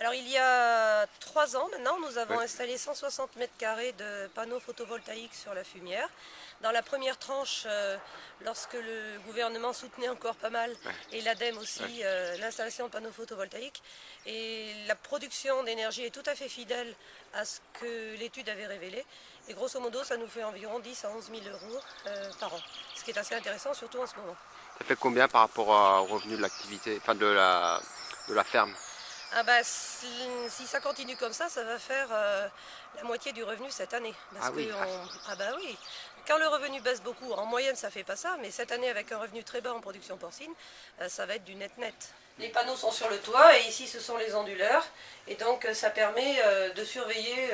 Alors il y a 3 ans maintenant, nous avons Ouais. installé 160 mètres carrés de panneaux photovoltaïques sur la Fumière. Dans la première tranche, lorsque le gouvernement soutenait encore pas mal, Ouais. et l'ADEME Ouais. aussi, l'installation de panneaux photovoltaïques. Et la production d'énergie est tout à fait fidèle à ce que l'étude avait révélé. Et grosso modo, ça nous fait environ 10 à 11 000 euros par an. Ce qui est assez intéressant, surtout en ce moment. Ça fait combien par rapport au revenu de l'activité, enfin de la ferme? Ah bah, si ça continue comme ça va faire la moitié du revenu cette année. Ah Parce que oui, ah bah oui, quand le revenu baisse beaucoup, en moyenne ça fait pas ça, mais cette année avec un revenu très bas en production porcine, ça va être du net-net. Les panneaux sont sur le toit et ici ce sont les onduleurs. Et donc ça permet de surveiller.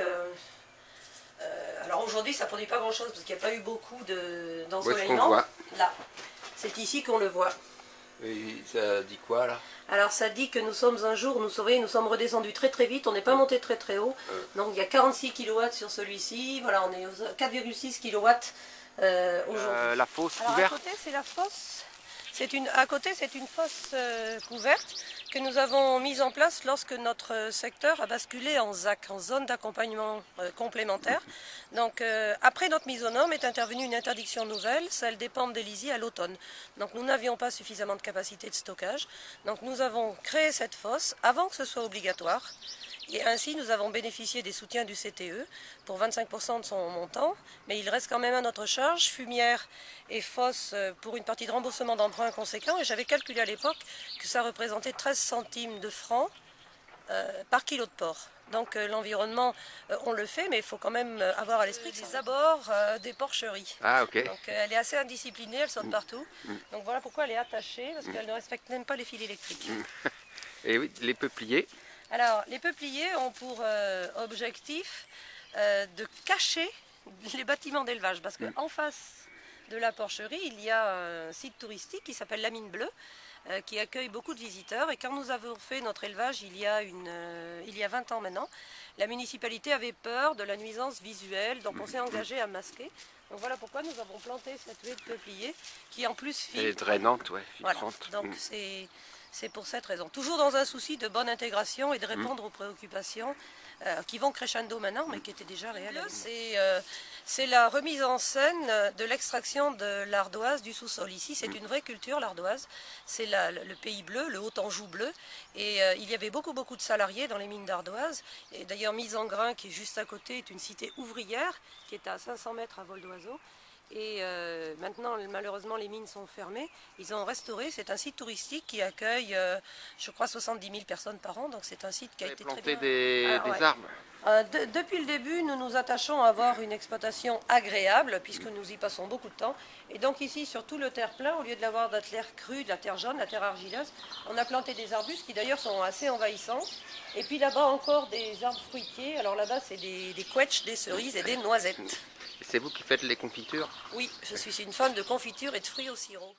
Alors aujourd'hui ça produit pas grand chose parce qu'il n'y a pas eu beaucoup où est-ce qu'on d'ensoleillement. voit? Là, c'est ici qu'on le voit. Et ça dit quoi là? Alors ça dit que nous sommes un jour, nous sommes redescendus très très vite, on n'est pas monté très très haut. Donc il y a 46 kW sur celui-ci, voilà, on est aux 4,6 kW aujourd'hui. La fosse Alors à couverte? côté c'est la fosse, à côté c'est une fosse couverte que nous avons mise en place lorsque notre secteur a basculé en ZAC, en zone d'accompagnement complémentaire. Donc après notre mise aux normes est intervenue une interdiction nouvelle, celle des pentes d'Hélisie à l'automne. Donc nous n'avions pas suffisamment de capacité de stockage. Donc nous avons créé cette fosse avant que ce soit obligatoire. Et ainsi, nous avons bénéficié des soutiens du CTE pour 25% de son montant, mais il reste quand même à notre charge, fumière et fosse pour une partie de remboursement d'emprunt conséquent. Et j'avais calculé à l'époque que ça représentait 13 centimes de francs par kilo de porc. Donc l'environnement, on le fait, mais il faut quand même avoir à l'esprit les abords des porcheries. Ah ok. Donc elle est assez indisciplinée, elle saute partout. Donc voilà pourquoi elle est attachée, parce qu'elle ne respecte même pas les fils électriques. Et oui, les peupliers. Alors, les peupliers ont pour objectif de cacher les bâtiments d'élevage, parce qu'en face de la porcherie, il y a un site touristique qui s'appelle la Mine Bleue, qui accueille beaucoup de visiteurs. Et quand nous avons fait notre élevage il y a 20 ans maintenant, la municipalité avait peur de la nuisance visuelle, donc on s'est engagé à masquer. Donc voilà pourquoi nous avons planté cette haie de peuplier, qui en plus filtre. Elle est drainante, ouais, Voilà, filtrante. donc c'est pour cette raison. Toujours dans un souci de bonne intégration et de répondre aux préoccupations qui vont crescendo maintenant, mais qui étaient déjà réelles. C'est la remise en scène de l'extraction de l'ardoise du sous-sol. Ici, c'est une vraie culture, l'ardoise. C'est le pays bleu, le Haut-Anjou bleu. Et il y avait beaucoup de salariés dans les mines d'ardoise. Et d'ailleurs, Mise en Grain, qui est juste à côté, est une cité ouvrière, qui est à 500 mètres à vol d'oiseau. Et maintenant, malheureusement, les mines sont fermées. Ils ont restauré. C'est un site touristique qui accueille, je crois, 70 000 personnes par an. Donc c'est un site qui a été très bien. Des arbres. Depuis le début, nous nous attachons à avoir une exploitation agréable, puisque nous y passons beaucoup de temps. Et donc ici, sur tout le terre-plein, au lieu de l'avoir de la terre crue, de la terre jaune, de la terre argileuse, on a planté des arbustes qui d'ailleurs sont assez envahissants. Et puis là-bas encore des arbres fruitiers. Alors là-bas, c'est des quetches, des cerises et des noisettes. C'est vous qui faites les confitures? Oui, je suis une fan de confiture et de fruits au sirop.